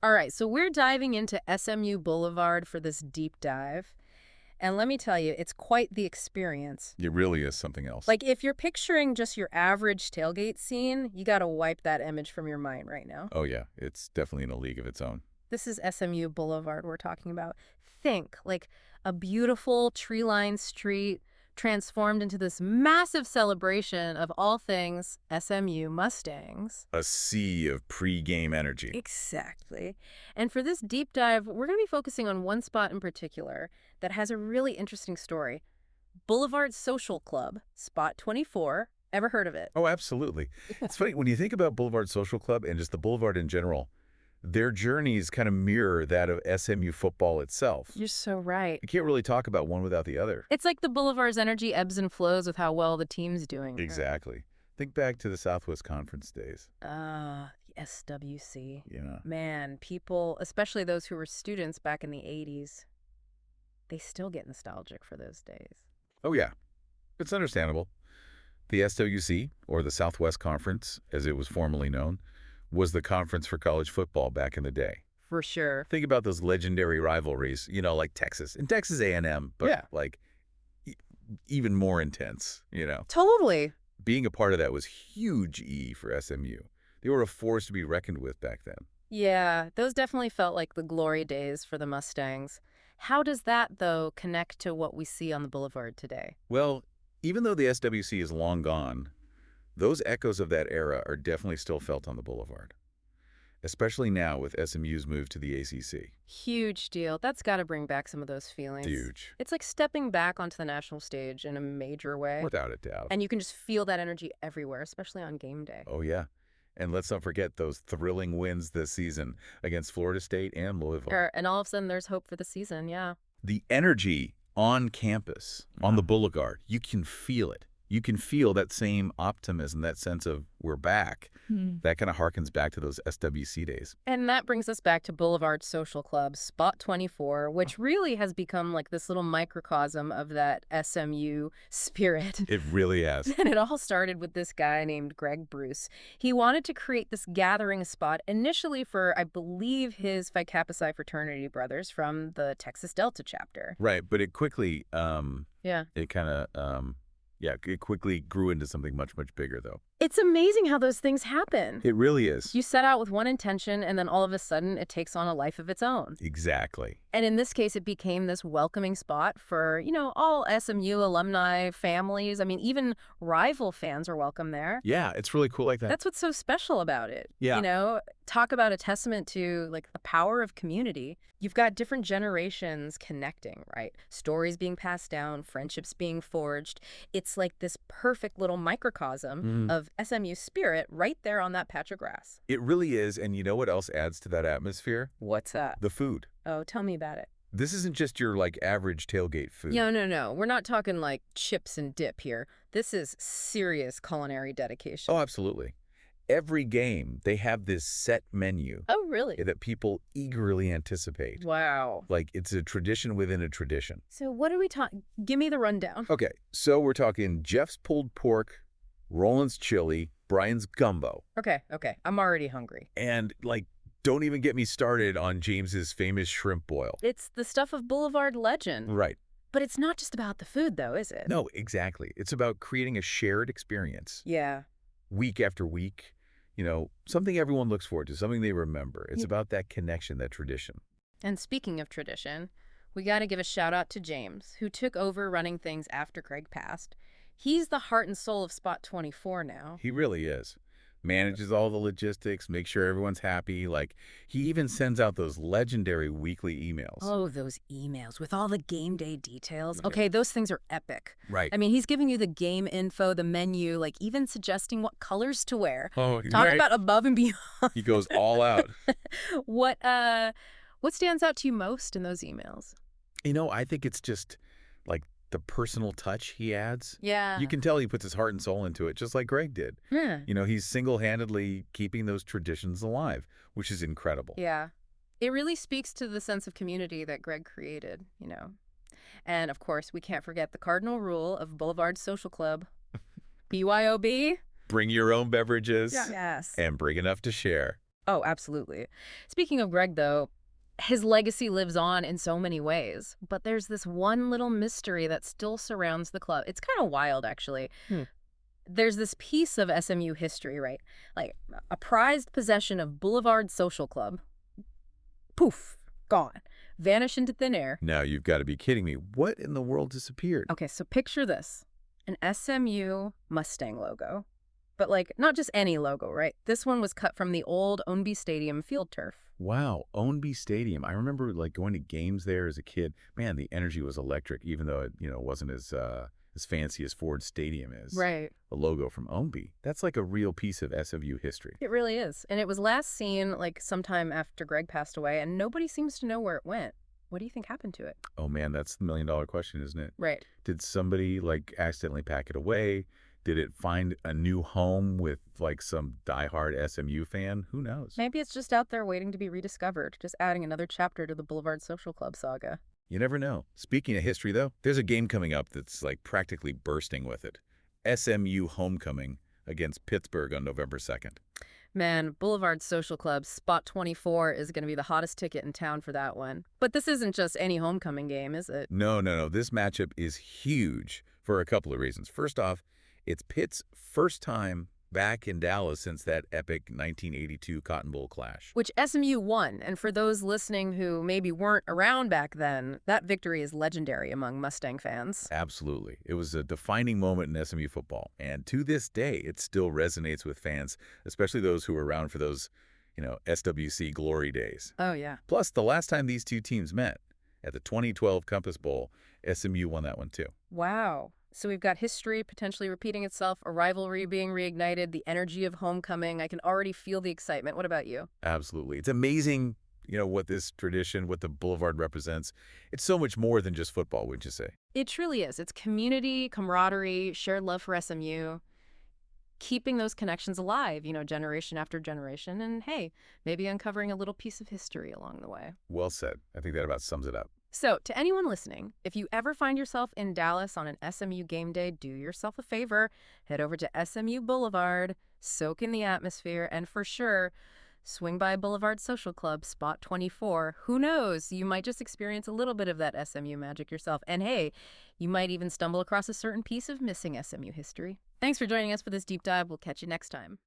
All right, so we're diving into SMU Boulevard for this deep dive. And let me tell you, it's quite the experience. It really is something else. Like, if you're picturing just your average tailgate scene, you gotta wipe that image from your mind right now. Oh, yeah. It's definitely in a league of its own. This is SMU Boulevard we're talking about. Think, like, a beautiful tree-lined street transformed into this massive celebration of all things SMU Mustangs. A sea of pre-game energy. Exactly. And for this deep dive, we're going to be focusing on one spot in particular that has a really interesting story. Boulevard Social Club, Spot 24. Ever heard of it? Oh, absolutely. It's funny, when you think about Boulevard Social Club and just the Boulevard in general, their journeys kind of mirror that of SMU football itself. You're so right. You can't really talk about one without the other. It's like the Boulevard's energy ebbs and flows with how well the team's doing. Exactly. Think back to the Southwest Conference days. The SWC. Yeah. Man, people, especially those who were students back in the 80s, they still get nostalgic for those days. Oh, yeah. It's understandable. The SWC, or the Southwest Conference, as it was formerly known, was the conference for college football back in the day. For sure. Think about those legendary rivalries, like Texas and Texas A&M, but like even more intense, Totally. Being a part of that was huge for SMU. They were a force to be reckoned with back then. Yeah, those definitely felt like the glory days for the Mustangs. How does that, though, connect to what we see on the Boulevard today? Well, even though the SWC is long gone, those echoes of that era are definitely still felt on the Boulevard, especially now with SMU's move to the ACC. Huge deal. That's got to bring back some of those feelings. Huge. It's like stepping back onto the national stage in a major way. Without a doubt. And you can just feel that energy everywhere, especially on game day. Oh, yeah. And let's not forget those thrilling wins this season against Florida State and Louisville. And all of a sudden, there's hope for the season, yeah. The energy on campus, on the Boulevard, you can feel it. You can feel that same optimism, that sense of we're back. That kind of harkens back to those SWC days. And that brings us back to Boulevard Social Club, Spot 24, which really has become like this little microcosm of that SMU spirit. It really has. And it all started with this guy named Greg Bruce. He wanted to create this gathering spot initially for, I believe, his Phi Kappa Psi fraternity brothers from the Texas Delta chapter. Right, but it quickly, it quickly grew into something much, much bigger, though. It's amazing how those things happen. It really is. You set out with one intention, and then all of a sudden, it takes on a life of its own. Exactly. And in this case, it became this welcoming spot for, all SMU alumni families. I mean, even rival fans are welcome there. Yeah, it's really cool like that. That's what's so special about it. Yeah. Talk about a testament to, like, the power of community. You've got different generations connecting, right? Stories being passed down, friendships being forged. It's like this perfect little microcosm of SMU spirit right there on that patch of grass. It really is, and you know what else adds to that atmosphere? What's that? The food. Oh, tell me about it. This isn't just your, average tailgate food. No. We're not talking, like, chips and dip here. This is serious culinary dedication. Oh, absolutely. Every game, they have this set menu. Oh, really? That people eagerly anticipate. Wow. Like, it's a tradition within a tradition. So what are we talking? Give me the rundown. Okay, so we're talking Jeff's pulled pork, Roland's chili, Brian's gumbo. Okay. I'm already hungry. And, don't even get me started on James's famous shrimp boil. It's the stuff of Boulevard legend. Right. But it's not just about the food, though, is it? No, exactly. It's about creating a shared experience. Yeah. Week after week. Something everyone looks forward to, something they remember. It's about that connection, that tradition. And speaking of tradition, we got to give a shout out to James, who took over running things after Craig passed. He's the heart and soul of Spot 24 now. He really is. Manages all the logistics, makes sure everyone's happy. He even sends out those legendary weekly emails. Oh, those emails with all the game day details. Yeah. Okay, those things are epic. Right. I mean, he's giving you the game info, the menu, even suggesting what colors to wear. Oh, Talk right. about above and beyond. He goes all out. What stands out to you most in those emails? I think it's just, the personal touch he adds. Yeah. You can tell he puts his heart and soul into it, just like Greg did. Yeah. He's single-handedly keeping those traditions alive, which is incredible. Yeah. It really speaks to the sense of community that Greg created, And, of course, we can't forget the cardinal rule of Boulevard Social Club. BYOB. Bring your own beverages. Yes. And bring enough to share. Oh, absolutely. Speaking of Greg, though, his legacy lives on in so many ways, but there's this one little mystery that still surrounds the club. It's kind of wild, actually. Hmm. There's this piece of SMU history, right? Like a prized possession of Boulevard Social Club. Poof, gone. Vanish into thin air. Now, you've got to be kidding me. What in the world disappeared? Okay, so picture this. An SMU Mustang logo. But like, not just any logo, right? This one was cut from the old Ownby Stadium field turf. Wow, Ownby Stadium. I remember like going to games there as a kid. Man, the energy was electric, even though it, wasn't as fancy as Ford Stadium is. Right. The logo from Ownby. That's like a real piece of SMU history. It really is. And it was last seen like sometime after Greg passed away, and nobody seems to know where it went. What do you think happened to it? Oh man, that's the million-dollar question, isn't it? Right. Did somebody like accidentally pack it away? Did it find a new home with like some diehard SMU fan? Who knows? Maybe it's just out there waiting to be rediscovered, just adding another chapter to the Boulevard Social Club saga. You never know. Speaking of history, though, there's a game coming up that's like practically bursting with it. SMU homecoming against Pittsburgh on November 2nd. Man, Boulevard Social Club Spot 24 is going to be the hottest ticket in town for that one. But this isn't just any homecoming game, is it? No, no, no. This matchup is huge for a couple of reasons. First off, it's Pitt's first time back in Dallas since that epic 1982 Cotton Bowl clash. Which SMU won, and for those listening who maybe weren't around back then, that victory is legendary among Mustang fans. Absolutely. It was a defining moment in SMU football, and to this day, it still resonates with fans, especially those who were around for those, SWC glory days. Oh, yeah. Plus, the last time these two teams met, at the 2012 Compass Bowl, SMU won that one too. Wow. So we've got history potentially repeating itself, a rivalry being reignited, the energy of homecoming. I can already feel the excitement. What about you? Absolutely. It's amazing, what this tradition, what the Boulevard represents. It's so much more than just football, would you say? It truly is. It's community, camaraderie, shared love for SMU, keeping those connections alive, generation after generation, and hey, maybe uncovering a little piece of history along the way. Well said. I think that about sums it up. So, to anyone listening, if you ever find yourself in Dallas on an SMU game day, do yourself a favor, head over to SMU Boulevard, soak in the atmosphere, and for sure, swing by Boulevard Social Club, Spot 24. Who knows? You might just experience a little bit of that SMU magic yourself. And hey, you might even stumble across a certain piece of missing SMU history. Thanks for joining us for this deep dive. We'll catch you next time.